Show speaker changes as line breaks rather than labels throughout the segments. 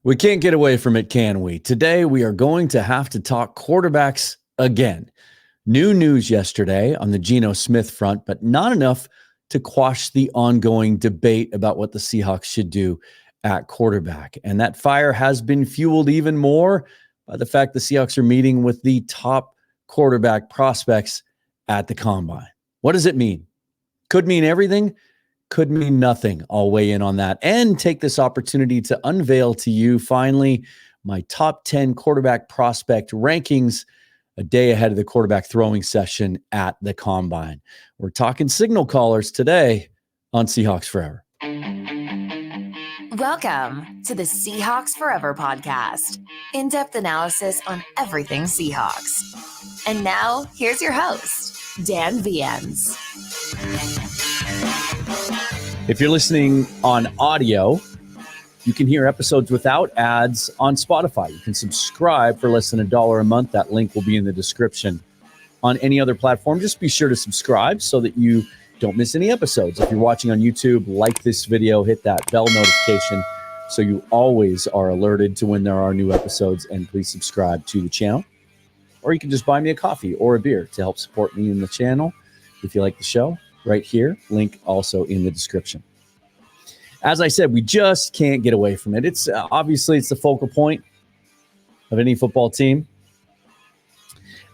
We can't get away from it, can we? Today, we are going to have to talk quarterbacks again. New news yesterday on the Geno Smith front, but not enough to quash the ongoing debate about what the Seahawks should do at quarterback. And that fire has been fueled even more by the fact the Seahawks are meeting with the top quarterback prospects at the Combine. What does it mean? Could mean everything. Could mean nothing. I'll weigh in on that and take this opportunity to unveil to you finally my top 10 quarterback prospect rankings a day ahead of the quarterback throwing session at the Combine. We're talking signal callers today on Seahawks Forever.
Welcome to the Seahawks Forever podcast. In-depth analysis on everything Seahawks. And now, here's your host, Dan Viens.
If you're listening on audio, you can hear episodes without ads on Spotify. You can subscribe for less than $1 a month. That link will be in the description. On any other platform, just be sure to subscribe so that you don't miss any episodes. If you're watching on YouTube, like this video, hit that bell notification so you always are alerted to when there are new episodes, and please subscribe to the channel. Or you can just buy me a coffee or a beer to help support me in the channel if you like the show. Right here, link also in the description. As I said, we just can't get away from it. It's obviously it's the focal point of any football team.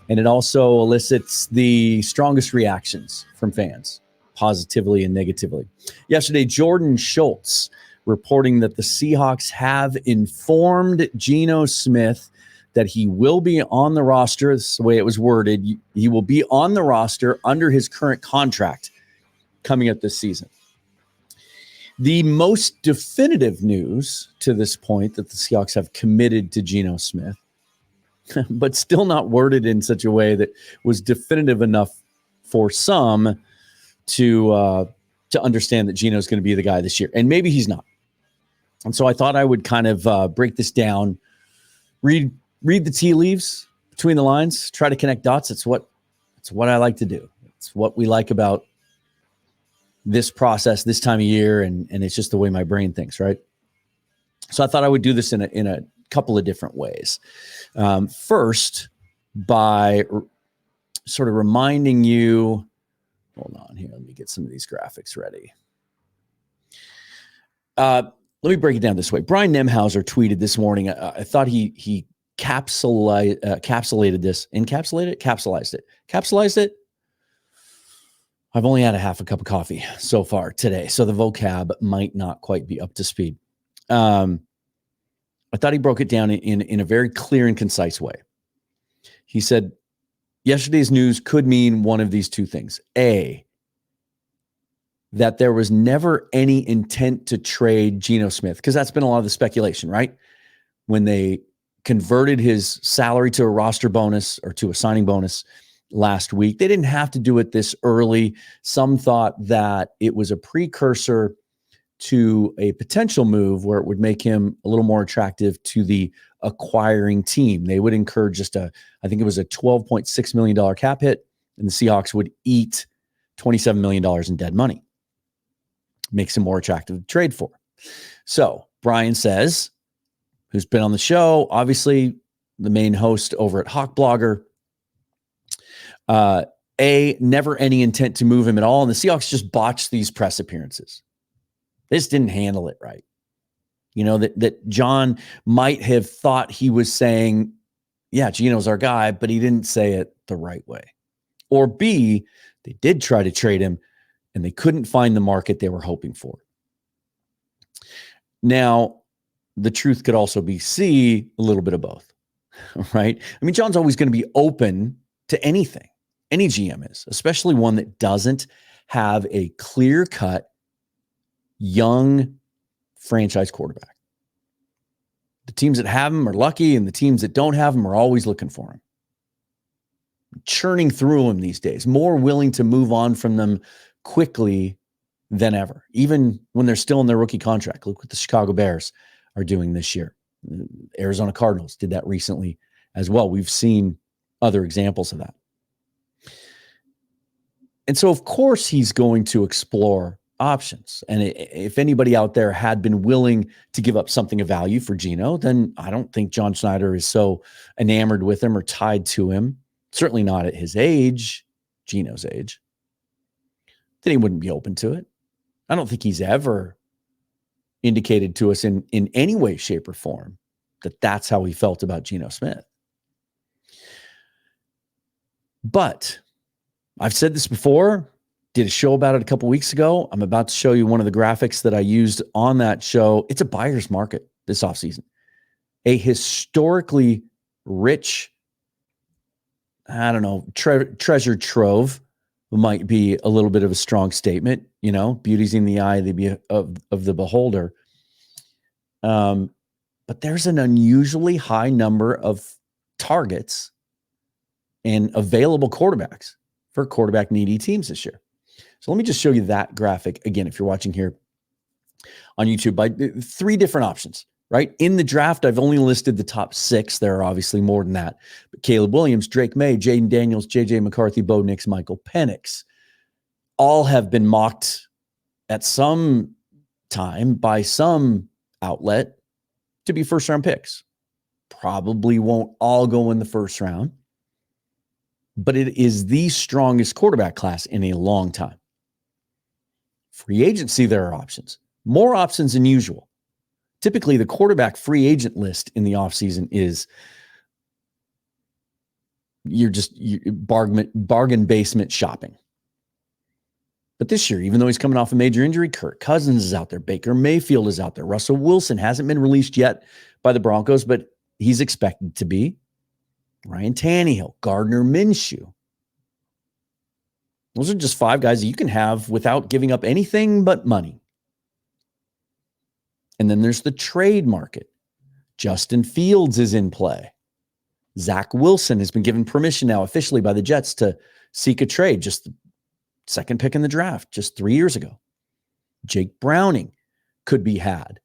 And it also elicits the strongest reactions from fans, positively and negatively. Yesterday, Jordan Schultz reporting that the Seahawks have informed Geno Smith that he will be on the roster. This is the way it was worded. He will be on the roster under his current contract coming up this season. The most definitive news to this point that the Seahawks have committed to Geno Smith, but still not worded in such a way that was definitive enough for some to understand that Geno's going to be the guy this year. And maybe he's not. And so I thought I would kind of break this down, read the tea leaves between the lines, try to connect dots. It's what I like to do. It's what we like about this process, this time of year, and it's just the way my brain thinks, right? So I thought I would do this in a couple of different ways. First, by sort of reminding you, hold on here, let me get some of these graphics ready. Let me break it down this way. Brian Nemhauser tweeted this morning. I thought he capsulized it. I've only had a half a cup of coffee so far today, so the vocab might not quite be up to speed. I thought he broke it down in a very clear and concise way. He said, yesterday's news could mean one of these two things. A, that there was never any intent to trade Geno Smith, because that's been a lot of the speculation, right? When they converted his salary to a roster bonus or to a signing bonus last week, they didn't have to do it this early. Some thought that it was a precursor to a potential move where it would make him a little more attractive to the acquiring team. They would incur I think it was a $12.6 million cap hit, and the Seahawks would eat $27 million in dead money. Makes him more attractive to trade for. So Brian says, who's been on the show, obviously the main host over at Hawk Blogger, never any intent to move him at all. And the Seahawks just botched these press appearances. They just didn't handle it right. You know, that John might have thought he was saying, yeah, Geno's our guy, but he didn't say it the right way. Or B, they did try to trade him and they couldn't find the market they were hoping for. Now, the truth could also be C, a little bit of both, right? I mean, John's always going to be open to anything. Any GM is, especially one that doesn't have a clear-cut, young franchise quarterback. The teams that have him are lucky, and the teams that don't have him are always looking for him. Churning through him these days, more willing to move on from them quickly than ever, even when they're still in their rookie contract. Look what the Chicago Bears are doing this year. Arizona Cardinals did that recently as well. We've seen other examples of that. And so, of course, he's going to explore options. And if anybody out there had been willing to give up something of value for Geno, then I don't think John Schneider is so enamored with him or tied to him. Certainly not at his age, Geno's age, that he wouldn't be open to it. I don't think he's ever indicated to us in any way, shape, or form that that's how he felt about Geno Smith. But I've said this before, did a show about it a couple weeks ago. I'm about to show you one of the graphics that I used on that show. It's a buyer's market this offseason. A historically rich, I don't know, treasure trove might be a little bit of a strong statement. You know, beauty's in the eye of the beholder. But there's an unusually high number of targets and available quarterbacks for quarterback needy teams this year. So let me just show you that graphic again, if you're watching here on YouTube, by 3 different options, right? In the draft, I've only listed the top 6. There are obviously more than that. But Caleb Williams, Drake May, Jaden Daniels, JJ McCarthy, Bo Nix, Michael Penix, all have been mocked at some time by some outlet to be first-round picks. Probably won't all go in the first round, but it is the strongest quarterback class in a long time. Free agency, there are options. More options than usual. Typically, the quarterback free agent list in the offseason is you're bargain basement shopping. But this year, even though he's coming off a major injury, Kirk Cousins is out there. Baker Mayfield is out there. Russell Wilson hasn't been released yet by the Broncos, but he's expected to be. Ryan Tannehill, Gardner Minshew. Those are just 5 guys that you can have without giving up anything but money. And then there's the trade market. Justin Fields is in play. Zach Wilson has been given permission now officially by the Jets to seek a trade, just the second pick in the draft just 3 years ago. Jake Browning could be had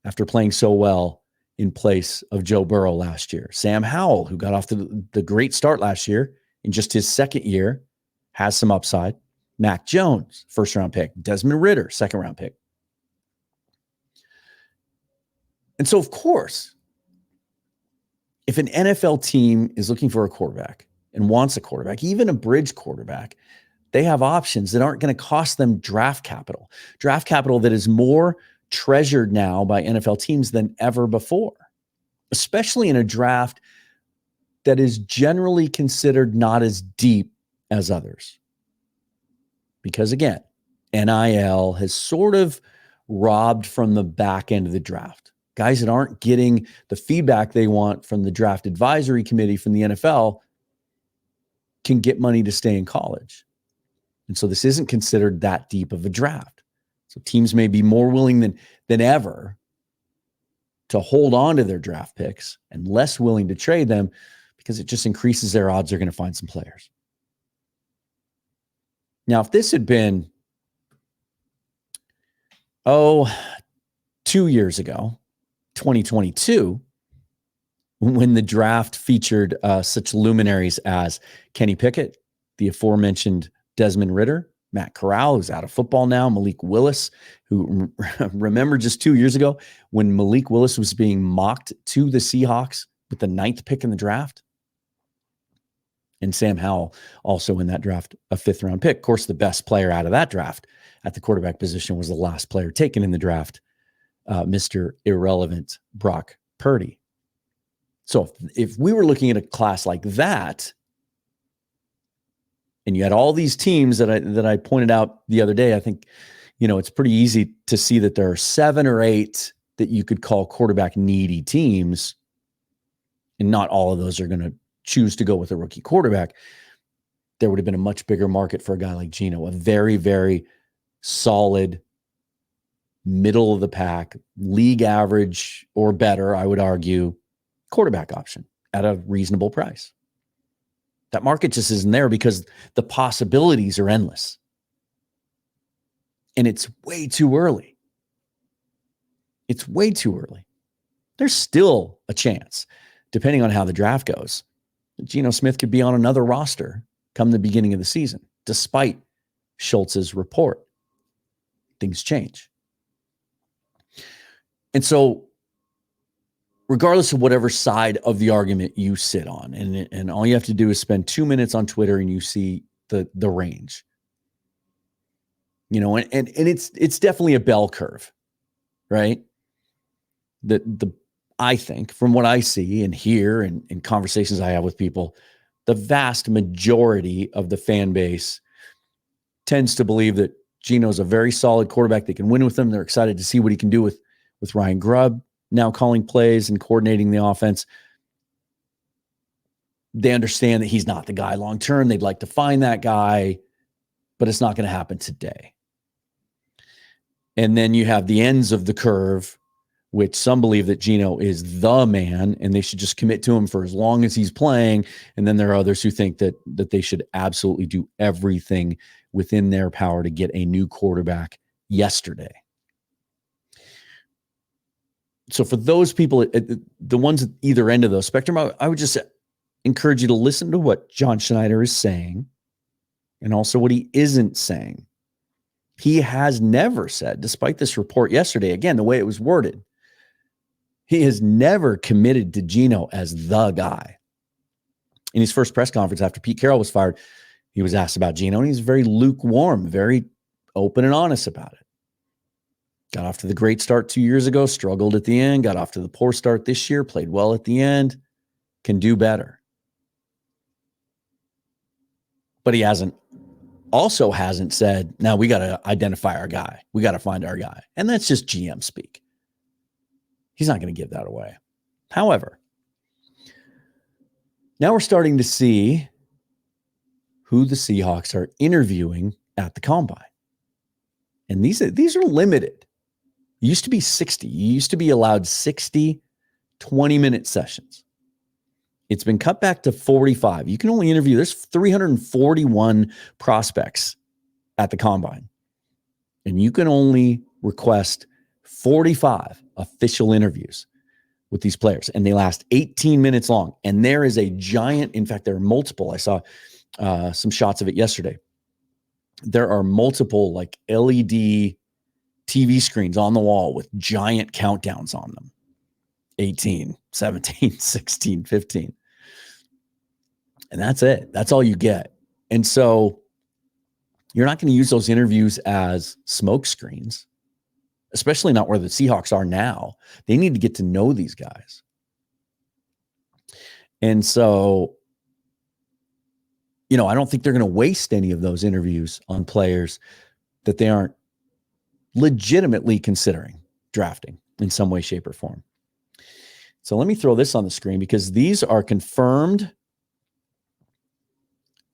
after playing so well in place of Joe Burrow last year. Sam Howell, who got off the great start last year in just his second year, has some upside. Mac Jones, first-round pick. Desmond Ridder, second-round pick. And so, of course, if an NFL team is looking for a quarterback and wants a quarterback, even a bridge quarterback, they have options that aren't going to cost them draft capital that is more treasured now by NFL teams than ever before, especially in a draft that is generally considered not as deep as others. Because again, NIL has sort of robbed from the back end of the draft. Guys that aren't getting the feedback they want from the draft advisory committee from the NFL can get money to stay in college. And so this isn't considered that deep of a draft. So teams may be more willing than ever to hold on to their draft picks and less willing to trade them because it just increases their odds they're going to find some players. Now, if this had been, 2 years ago, 2022, when the draft featured such luminaries as Kenny Pickett, the aforementioned Desmond Ridder, Matt Corral, who's out of football now, Malik Willis, who remember just 2 years ago when Malik Willis was being mocked to the Seahawks with the 9th pick in the draft? And Sam Howell also in that draft, a 5th-round pick. Of course, the best player out of that draft at the quarterback position was the last player taken in the draft, Mr. Irrelevant Brock Purdy. So if we were looking at a class like that, and you had all these teams that I pointed out the other day, I think, it's pretty easy to see that there are 7 or 8 that you could call quarterback needy teams, and not all of those are going to choose to go with a rookie quarterback. There would have been a much bigger market for a guy like Geno, a very, very solid, middle of the pack, league average or better, I would argue, quarterback option at a reasonable price. That market just isn't there because the possibilities are endless. And it's way too early. It's way too early. There's still a chance, depending on how the draft goes, that Geno Smith could be on another roster come the beginning of the season, despite Schultz's report. things change. And so regardless of whatever side of the argument you sit on, and all you have to do is spend 2 minutes on Twitter and you see the range. And it's definitely a bell curve, right? I think from what I see and hear and in conversations I have with people, the vast majority of the fan base tends to believe that Geno's a very solid quarterback. They can win with him. They're excited to see what he can do with Ryan Grubb now calling plays and coordinating the offense. They understand that he's not the guy long term. They'd like to find that guy, but it's not going to happen today. And then you have the ends of the curve, which some believe that Geno is the man and they should just commit to him for as long as he's playing. And then there are others who think that they should absolutely do everything within their power to get a new quarterback yesterday. So for those people, the ones at either end of the spectrum, I would just encourage you to listen to what John Schneider is saying and also what he isn't saying. He has never said, despite this report yesterday, again, the way it was worded, he has never committed to Geno as the guy. In his first press conference after Pete Carroll was fired, he was asked about Geno, and he's very lukewarm, very open and honest about it. Got off to the great start 2 years ago, struggled at the end, got off to the poor start this year, played well at the end, can do better. But he hasn't said, now we got to identify our guy. We got to find our guy. And that's just GM speak. He's not going to give that away. However, now we're starting to see who the Seahawks are interviewing at the Combine. And these are limited. It used to be 60. You used to be allowed 60 20-minute sessions. It's been cut back to 45. You can only interview, there's 341 prospects at the Combine. And you can only request 45 official interviews with these players. And they last 18 minutes long. And there is a giant, in fact, there are multiple. I saw some shots of it yesterday. There are multiple like LED TV screens on the wall with giant countdowns on them. 18, 17, 16, 15. And that's it. That's all you get. And so you're not going to use those interviews as smoke screens, especially not where the Seahawks are now. They need to get to know these guys. And so, I don't think they're going to waste any of those interviews on players that they aren't legitimately considering drafting in some way, shape, or form. So let me throw this on the screen because these are confirmed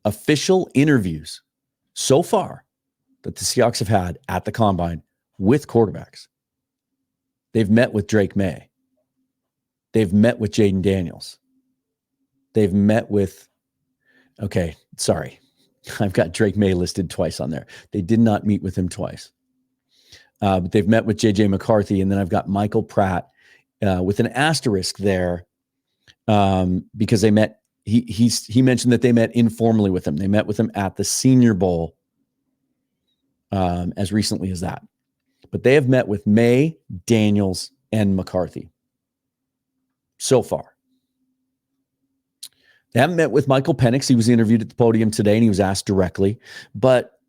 official interviews so far that the Seahawks have had at the Combine with quarterbacks. They've met with Drake May. They've met with Jaden Daniels. They've met with, I've got Drake May listed twice on there. They did not meet with him twice. But they've met with J.J. McCarthy, and then I've got Michael Pratt with an asterisk there because they met. He mentioned that they met informally with him. They met with him at the Senior Bowl as recently as that. But they have met with May, Daniels, and McCarthy so far. They haven't met with Michael Penix. He was interviewed at the podium today, and he was asked directly. But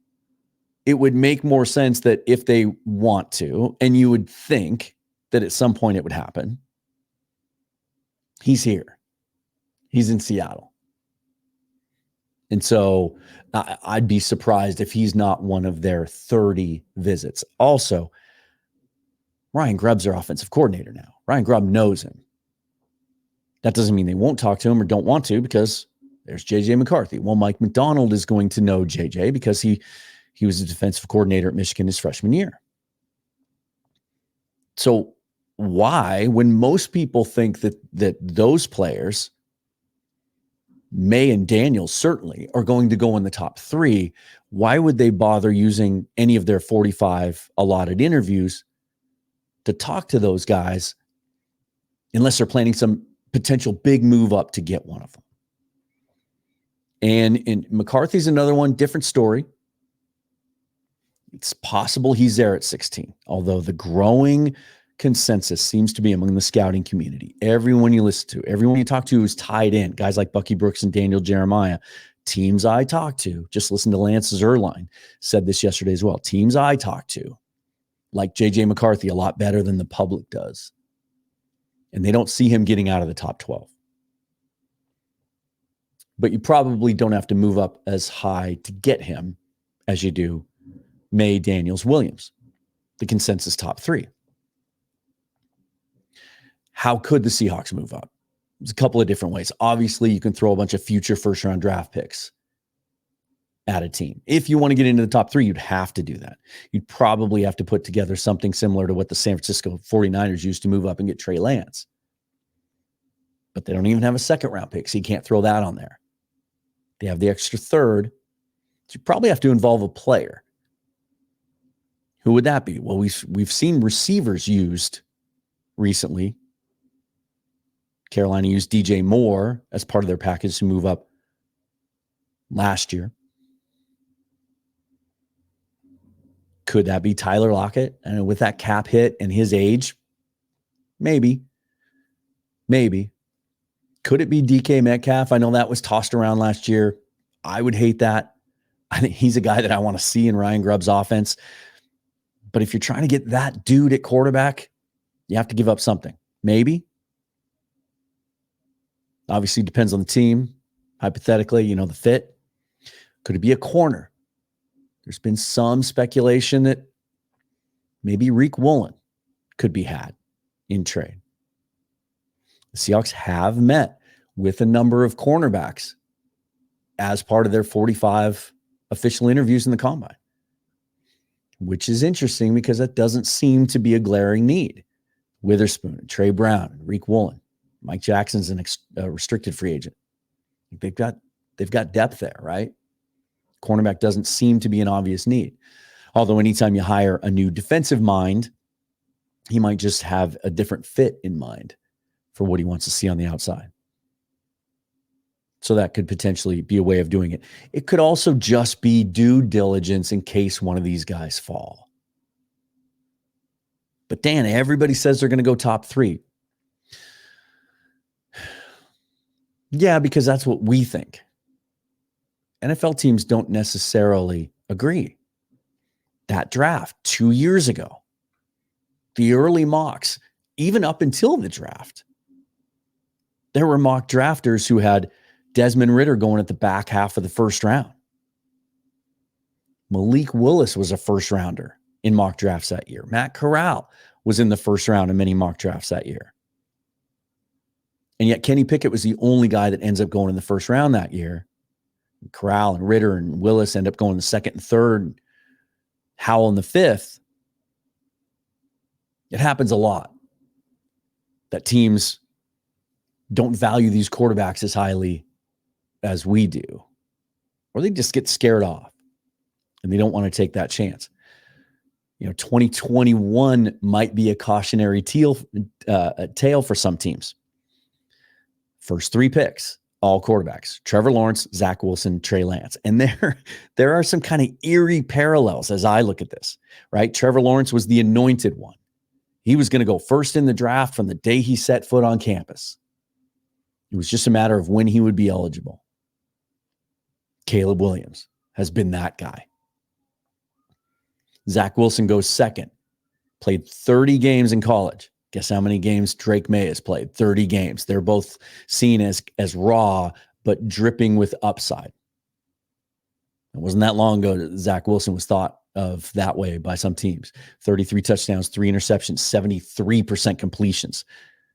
it would make more sense that if they want to, and you would think that at some point it would happen, he's here. He's in Seattle. And so I'd be surprised if he's not one of their 30 visits. Also, Ryan Grubb's their offensive coordinator now. Ryan Grubb knows him. That doesn't mean they won't talk to him or don't want to because there's J.J. McCarthy. Well, Mike McDonald is going to know J.J. because he was a defensive coordinator at Michigan his freshman year. So why, when most people think that those players, May and Daniels certainly, are going to go in the top 3, why would they bother using any of their 45 allotted interviews to talk to those guys unless they're planning some potential big move up to get one of them? And McCarthy's another one, different story. It's possible he's there at 16, although the growing consensus seems to be among the scouting community. Everyone you listen to, everyone you talk to is tied in. Guys like Bucky Brooks and Daniel Jeremiah. Teams I talk to, just listen to Lance Zierlein, said this yesterday as well. Teams I talk to, like J.J. McCarthy, a lot better than the public does. And they don't see him getting out of the top 12. But you probably don't have to move up as high to get him as you do May, Daniels, Williams, the consensus top 3. How could the Seahawks move up? There's a couple of different ways. Obviously, you can throw a bunch of future first-round draft picks at a team. If you want to get into the top 3, you'd have to do that. You'd probably have to put together something similar to what the San Francisco 49ers used to move up and get Trey Lance. But they don't even have a second-round pick, so you can't throw that on there. They have the extra third, so you probably have to involve a player. Who would that be? Well, we've seen receivers used recently. Carolina used DJ Moore as part of their package to move up last year. Could that be Tyler Lockett? And with that cap hit and his age, maybe. Could it be DK Metcalf? I know that was tossed around last year. I would hate that. I think he's a guy that I want to see in Ryan Grubb's offense. But if you're trying to get that dude at quarterback, you have to give up something. Maybe. Obviously, depends on the team. Hypothetically, the fit. Could it be a corner? There's been some speculation that maybe Reek Woolen could be had in trade. The Seahawks have met with a number of cornerbacks as part of their 45 official interviews in the Combine, which is interesting because that doesn't seem to be a glaring need. Witherspoon, Trey Brown, Reek Woolen. Mike Jackson's a restricted free agent. They've got depth there, right? Cornerback doesn't seem to be an obvious need. Although anytime you hire a new defensive mind, he might just have a different fit in mind for what he wants to see on the outside. So that could potentially be a way of doing it. It could also just be due diligence in case one of these guys fall. But Dan, everybody says they're going to go top 3. Yeah, because that's what we think. NFL teams don't necessarily agree. That draft 2 years ago, the early mocks, even up until the draft, there were mock drafters who had Desmond Ridder going at the back half of the first round. Malik Willis was a first rounder in mock drafts that year. Matt Corral was in the first round in many mock drafts that year. And yet Kenny Pickett was the only guy that ends up going in the first round that year. Corral and Ridder and Willis end up going the second and third. Howell in the fifth. It happens a lot that teams don't value these quarterbacks as highly as we do. Or they just get scared off and they don't want to take that chance. 2021 might be a cautionary tale for some teams. First 3 picks, all quarterbacks: Trevor Lawrence, Zach Wilson, Trey Lance. And there are some kind of eerie parallels as I look at this, right? Trevor Lawrence was the anointed one. He was going to go first in the draft from the day he set foot on campus. It was just a matter of when he would be eligible. Caleb Williams has been that guy. Zach Wilson goes second, played 30 games in college. Guess how many games Drake May has played? 30 games. They're both seen as raw, but dripping with upside. It wasn't that long ago that Zach Wilson was thought of that way by some teams. 33 touchdowns, 3 interceptions, 73% completions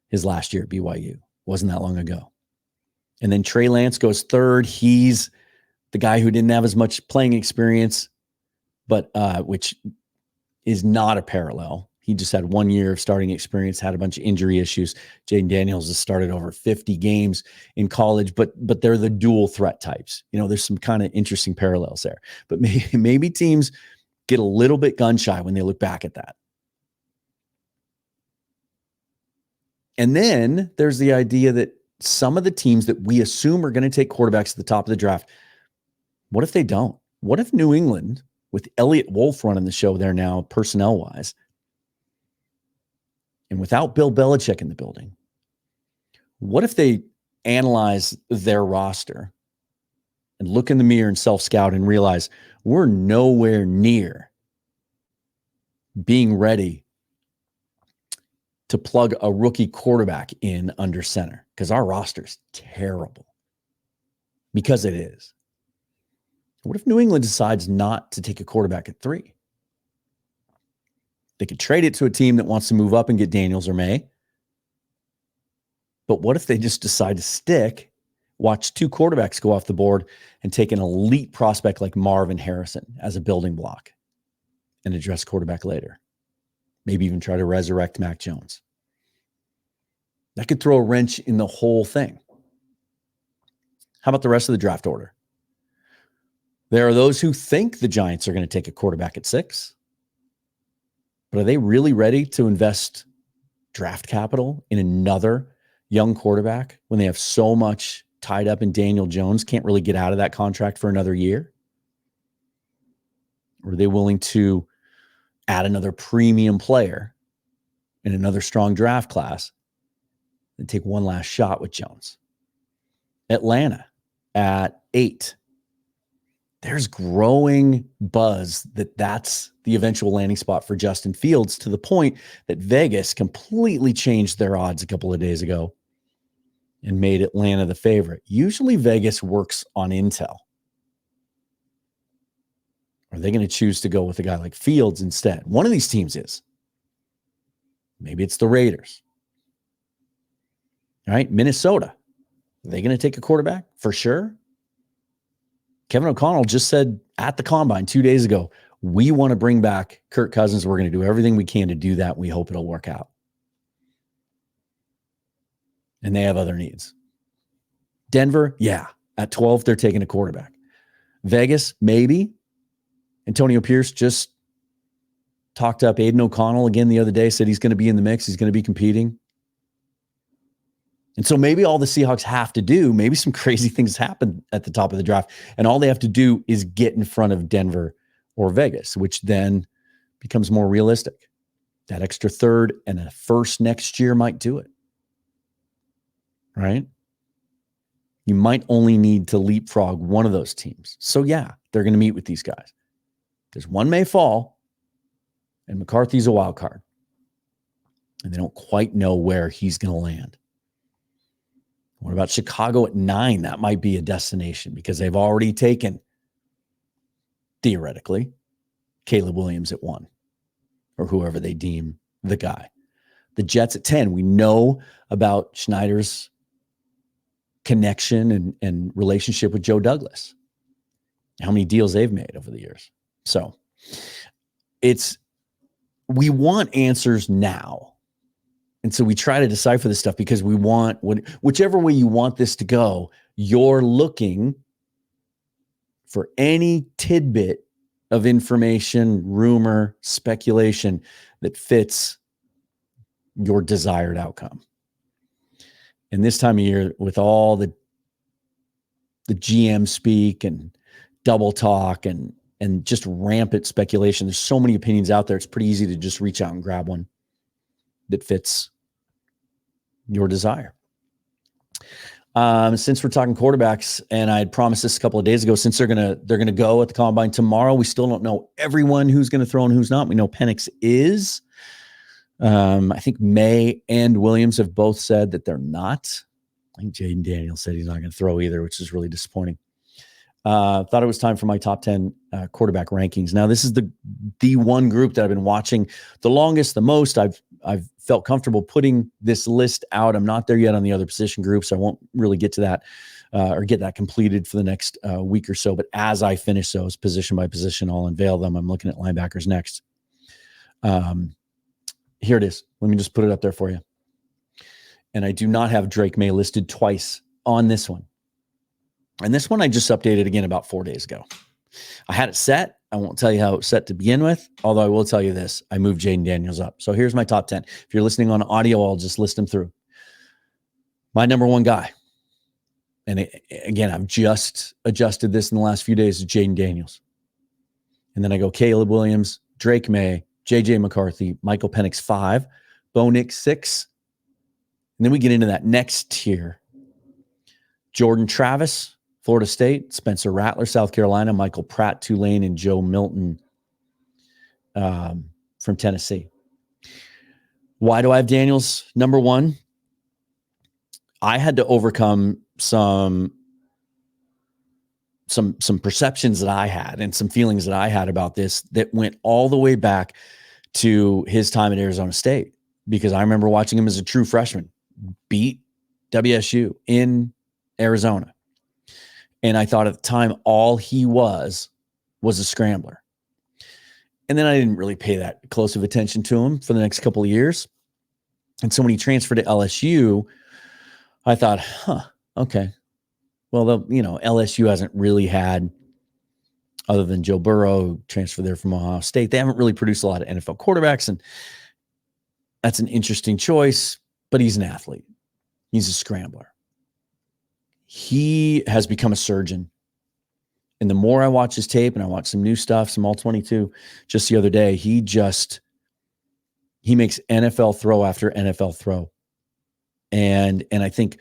his last year at BYU. Wasn't that long ago. And then Trey Lance goes third. He's the guy who didn't have as much playing experience, but which is not a parallel. He just had 1 year of starting experience, had a bunch of injury issues. Jaden Daniels has started over 50 games in college, but they're the dual threat types. There's some kind of interesting parallels there. But maybe teams get a little bit gun shy when they look back at that. And then there's the idea that some of the teams that we assume are going to take quarterbacks at the top of the draft, what if they don't? What if New England with Elliot Wolf running the show there now, personnel-wise, and without Bill Belichick in the building, what if they analyze their roster and look in the mirror and self-scout and realize we're nowhere near being ready to plug a rookie quarterback in under center because our roster's terrible. Because it is. What if New England decides not to take a quarterback at 3? They could trade it to a team that wants to move up and get Daniels or May. But what if they just decide to stick, watch 2 quarterbacks go off the board, and take an elite prospect like Marvin Harrison as a building block and address quarterback later? Maybe even try to resurrect Mac Jones. That could throw a wrench in the whole thing. How about the rest of the draft order? There are those who think the Giants are going to take a quarterback at 6. But are they really ready to invest draft capital in another young quarterback when they have so much tied up in Daniel Jones, can't really get out of that contract for another year? Or are they willing to add another premium player in another strong draft class and take one last shot with Jones? Atlanta at 8. There's growing buzz that that's the eventual landing spot for Justin Fields, to the point that Vegas completely changed their odds a couple of days ago and made Atlanta the favorite. Usually Vegas works on intel. Are they going to choose to go with a guy like Fields instead? One of these teams is. Maybe it's the Raiders. All right, Minnesota. Are they going to take a quarterback? For sure. Kevin O'Connell just said at the Combine 2 days ago, we want to bring back Kirk Cousins. We're going to do everything we can to do that. We hope it'll work out. And they have other needs. Denver, yeah. At 12, they're taking a quarterback. Vegas, maybe. Antonio Pierce just talked up Aiden O'Connell again the other day, said he's going to be in the mix. He's going to be competing. And so maybe all the Seahawks have to do, maybe some crazy things happen at the top of the draft, and all they have to do is get in front of Denver or Vegas, which then becomes more realistic. That extra third and a first next year might do it. Right? You might only need to leapfrog one of those teams. So yeah, they're going to meet with these guys. Because one may fall, and McCarthy's a wild card. And they don't quite know where he's going to land. What about Chicago at 9? That might be a destination because they've already taken, theoretically, Caleb Williams at 1 or whoever they deem the guy. The Jets at 10. We know about Schneider's connection and relationship with Joe Douglas. How many deals they've made over the years. So we want answers now. And so we try to decipher this stuff because we want, whichever way you want this to go, you're looking for any tidbit of information, rumor, speculation that fits your desired outcome. And this time of year, with all the GM speak and double talk and just rampant speculation, there's so many opinions out there. It's pretty easy to just reach out and grab one that fits your desire. Since we're talking quarterbacks, and I had promised this a couple of days ago, since they're gonna go at the Combine tomorrow, we still don't know everyone who's going to throw and who's not. We know Penix is. I think May and Williams have both said that they're not. I think Jaden Daniels said he's not going to throw either, which is really disappointing. Thought it was time for my top 10 quarterback rankings. Now, this is the one group that I've been watching the longest, the most. I've felt comfortable putting this list out. I'm not there yet on the other position groups. I won't really get to that or get that completed for the next week or so. But as I finish those position by position, I'll unveil them. I'm looking at linebackers next. Here it is. Let me just put it up there for you. And I do not have Drake May listed twice on this one. And this one I just updated again about 4 days ago. I had it set. I won't tell you how it was set to begin with, although I will tell you this. I moved Jaden Daniels up. So here's my top 10. If you're listening on audio, I'll just list them through. My number one guy, and again, I've just adjusted this in the last few days, is Jaden Daniels. And then I go Caleb Williams, Drake May, JJ McCarthy, Michael Penix 5, Bo Nix 6. And then we get into that next tier. Jordan Travis, Florida State, Spencer Rattler, South Carolina, Michael Pratt, Tulane, and Joe Milton from Tennessee. Why do I have Daniels number 1? I had to overcome some perceptions that I had and some feelings that I had about this that went all the way back to his time at Arizona State, because I remember watching him as a true freshman beat WSU in Arizona. And I thought at the time, all he was a scrambler. And then I didn't really pay that close of attention to him for the next couple of years. And so when he transferred to LSU, I thought, okay. Well, LSU hasn't really had, other than Joe Burrow, who transferred there from Ohio State, they haven't really produced a lot of NFL quarterbacks. And that's an interesting choice, but he's an athlete. He's a scrambler. He has become a surgeon. And the more I watch his tape, and I watch some new stuff, some all-22, just the other day, he makes NFL throw after NFL throw. And I think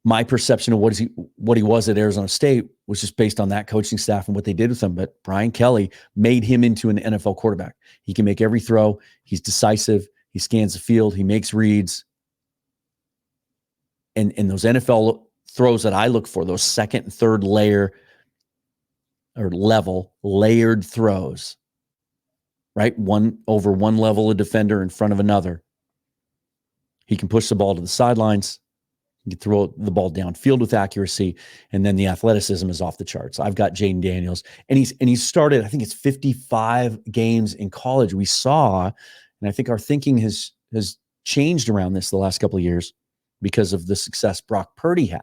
my perception of what he was at Arizona State was just based on that coaching staff and what they did with him. But Brian Kelly made him into an NFL quarterback. He can make every throw. He's decisive. He scans the field. He makes reads. And those NFL throws that I look for, those second and third layer or level layered throws, right? One over one level of defender in front of another. He can push the ball to the sidelines. He can throw the ball downfield with accuracy, and then the athleticism is off the charts. I've got Jaden Daniels, and he's started, I think it's 55 games in college. We saw, and I think our thinking has changed around this the last couple of years because of the success Brock Purdy had.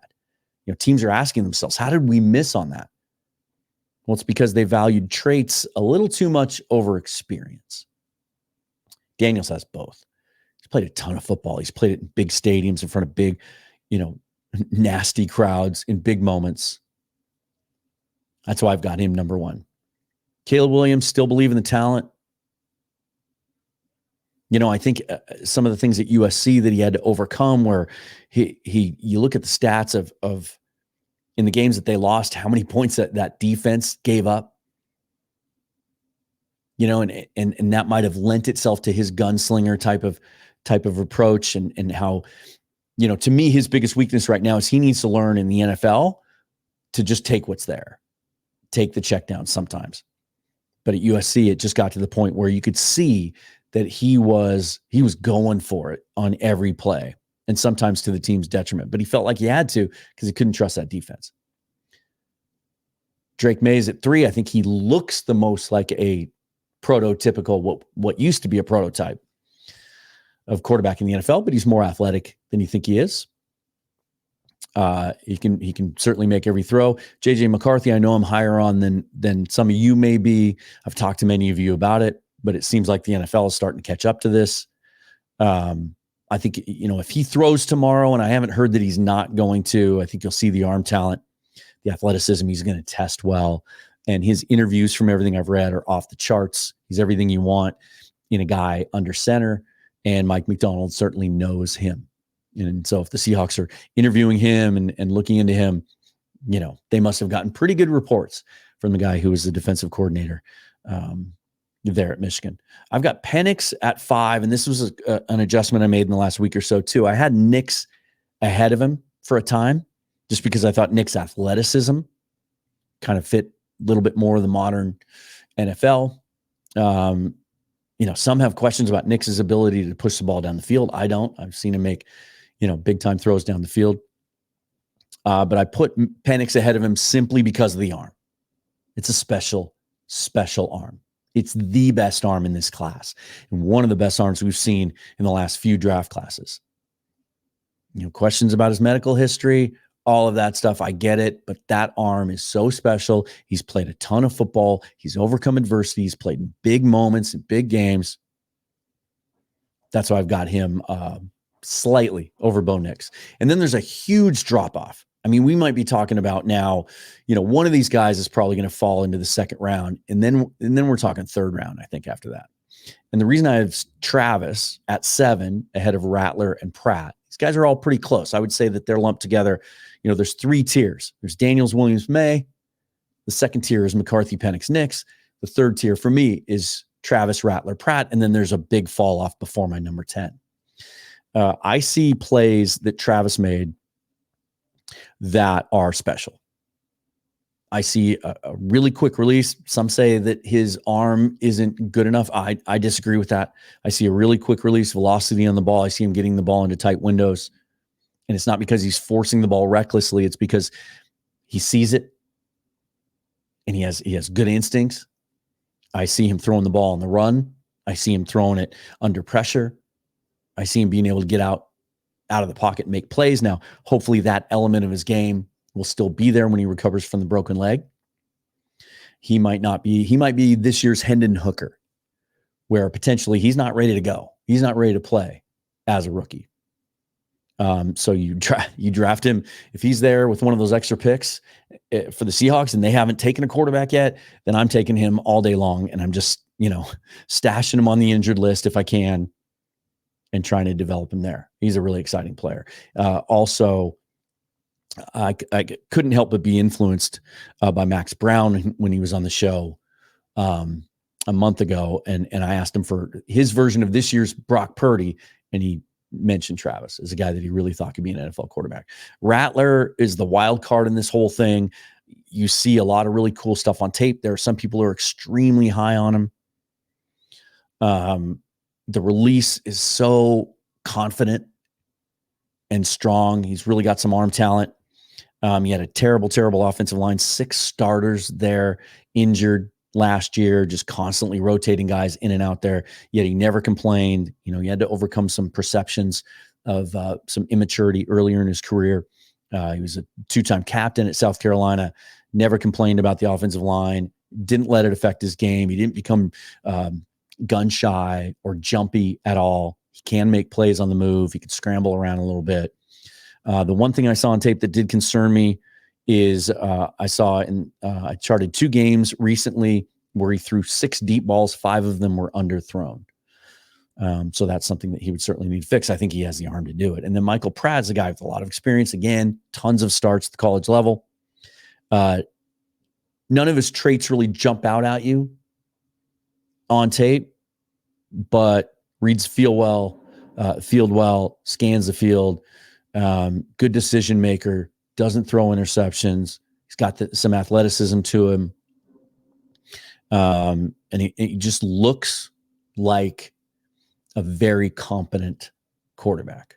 Teams are asking themselves, how did we miss on that? Well, it's because they valued traits a little too much over experience. Daniels has both. He's played a ton of football. He's played it in big stadiums in front of big, nasty crowds in big moments. That's why I've got him number 1. Caleb Williams, still believe in the talent. I think some of the things at USC that he had to overcome, where you look at the stats of in the games that they lost, how many points that defense gave up, and that might have lent itself to his gunslinger type of approach, and how, to me, his biggest weakness right now is he needs to learn in the NFL to just take what's there, take the check down sometimes. But at USC, it just got to the point where you could see that he was going for it on every play, and sometimes to the team's detriment. But he felt like he had to because he couldn't trust that defense. Drake May is at 3. I think he looks the most like a prototypical, what used to be a prototype of quarterback in the NFL, but he's more athletic than you think he is. He can certainly make every throw. JJ McCarthy, I know I'm higher on than some of you may be. I've talked to many of you about it, but it seems like the NFL is starting to catch up to this. I think, if he throws tomorrow, and I haven't heard that he's not going to, I think you'll see the arm talent, the athleticism. He's going to test well. And his interviews, from everything I've read, are off the charts. He's everything you want in a guy under center. And Mike McDonald certainly knows him. And so if the Seahawks are interviewing him and looking into him, they must have gotten pretty good reports from the guy who was the defensive coordinator there at Michigan. I've got Penix at 5, and this was an adjustment I made in the last week or so too. I had Nix ahead of him for a time, just because I thought Nick's athleticism kind of fit a little bit more of the modern NFL. Some have questions about Nick's ability to push the ball down the field. I don't. I've seen him make, big time throws down the field. But I put Penix ahead of him simply because of the arm. It's a special arm. It's the best arm in this class, and one of the best arms we've seen in the last few draft classes. Questions about his medical history, all of that stuff, I get it, but that arm is so special. He's played a ton of football. He's overcome adversity. He's played in big moments and big games. That's why I've got him slightly over Bo Nix. And then there's a huge drop-off I mean, we might be talking about now, one of these guys is probably going to fall into the second round. And then we're talking third round, I think, after that. And the reason I have Travis at 7 ahead of Rattler and Pratt, these guys are all pretty close. I would say that they're lumped together. There's 3 tiers. There's Daniels, Williams, May. The second tier is McCarthy, Penix, Nix. The third tier for me is Travis, Rattler, Pratt. And then there's a big fall off before my number 10. I see plays that Travis made that are special. I see a really quick release. Some say that his arm isn't good enough. I disagree with that. I see a really quick release, velocity on the ball. I see him getting the ball into tight windows. And it's not because he's forcing the ball recklessly. It's because he sees it and he has good instincts. I see him throwing the ball on the run. I see him throwing it under pressure. I see him being able to get out of the pocket and make plays. Now, hopefully that element of his game will still be there when he recovers from the broken leg. He might be this year's Hendon Hooker, where potentially he's not ready to go. He's not ready to play as a rookie. So you draft him. If he's there with one of those extra picks for the Seahawks and they haven't taken a quarterback yet, then I'm taking him all day long. And I'm just, stashing him on the injured list if I can and trying to develop him there. He's a really exciting player. Also, I couldn't help but be influenced by Max Brown when he was on the show a month ago. And I asked him for his version of this year's Brock Purdy. And he mentioned Travis as a guy that he really thought could be an NFL quarterback. Rattler is the wild card in this whole thing. You see a lot of really cool stuff on tape. There are some people who are extremely high on him. The release is so confident and strong. He's really got some arm talent. He had a terrible offensive line, 6 starters there injured last year, just constantly rotating guys in and out there. Yet he never complained. He had to overcome some perceptions of some immaturity earlier in his career. He was a 2-time captain at South Carolina, never complained about the offensive line, didn't let it affect his game. He didn't become gun shy or jumpy at all. He can make plays on the move. He could scramble around a little bit. The one thing I saw on tape that did concern me is I charted 2 games recently where he threw 6 deep balls. 5 of them were underthrown. So that's something that he would certainly need to fix. I think he has the arm to do it. And then Michael Pratt's a guy with a lot of experience. Again, tons of starts at the college level. None of his traits really jump out at you on tape, but reads field well, scans the field, good decision maker, doesn't throw interceptions. He's got some athleticism to him. And he just looks like a very competent quarterback.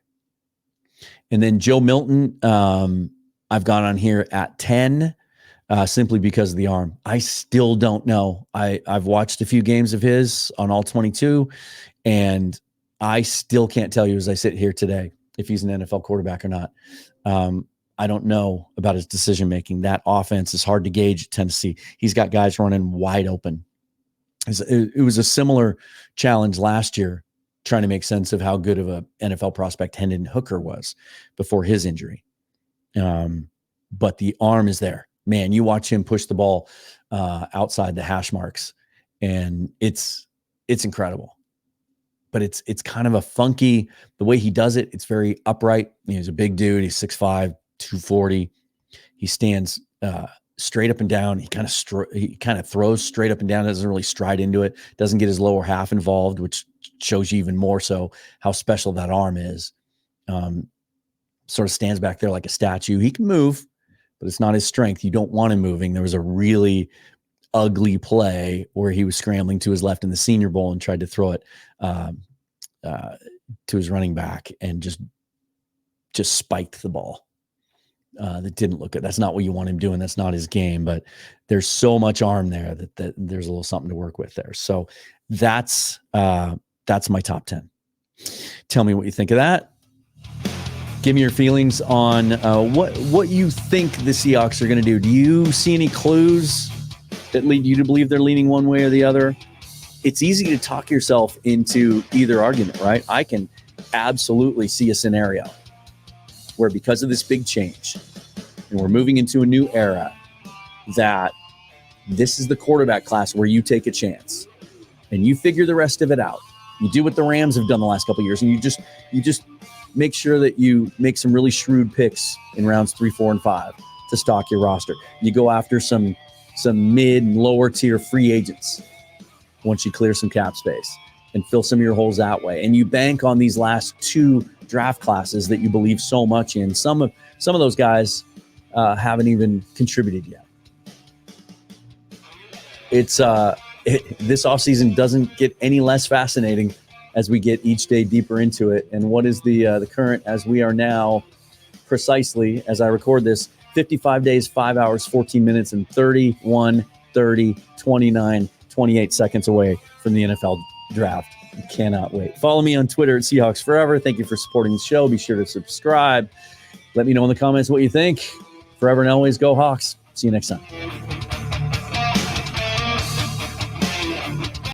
And then Joe Milton, I've gone on here at 10, simply because of the arm. I still don't know. I've watched a few games of his on all 22, and I still can't tell you as I sit here today if he's an NFL quarterback or not. I don't know about his decision-making. That offense is hard to gauge at Tennessee. He's got guys running wide open. It was a similar challenge last year, trying to make sense of how good of an NFL prospect Hendon Hooker was before his injury. But the arm is there. Man, you watch him push the ball outside the hash marks, and it's incredible. But it's kind of a funky, the way he does it, it's very upright. He's a big dude. He's 6'5", 240. He stands straight up and down. He kind of throws straight up and down, doesn't really stride into it, doesn't get his lower half involved, which shows you even more so how special that arm is. Sort of stands back there like a statue. He can move, but it's not his strength. You don't want him moving. There was a really ugly play where he was scrambling to his left in the Senior Bowl and tried to throw it to his running back and just spiked the ball. That didn't look good. That's not what you want him doing. That's not his game, but there's so much arm there that there's a little something to work with there. So that's my top 10. Tell me what you think of that. Give me your feelings on what you think the Seahawks are going to do. Do you see any clues that lead you to believe they're leaning one way or the other? It's easy to talk yourself into either argument, right? I can absolutely see a scenario where, because of this big change, and we're moving into a new era, that this is the quarterback class where you take a chance and you figure the rest of it out. You do what the Rams have done the last couple of years, and you just make sure that you make some really shrewd picks in rounds 3, 4, and 5 to stock your roster. You go after some mid and lower tier free agents once you clear some cap space and fill some of your holes that way. And you bank on these last 2 draft classes that you believe so much in. Some of those guys haven't even contributed yet. This offseason doesn't get any less fascinating as we get each day deeper into it. And what is the current, as we are now precisely, as I record this, 55 days, 5 hours, 14 minutes, and 31, 30, 29, 28 seconds away from the NFL draft. I cannot wait. Follow me on Twitter at Seahawks Forever. Thank you for supporting the show. Be sure to subscribe. Let me know in the comments what you think. Forever and always, go Hawks. See you next time.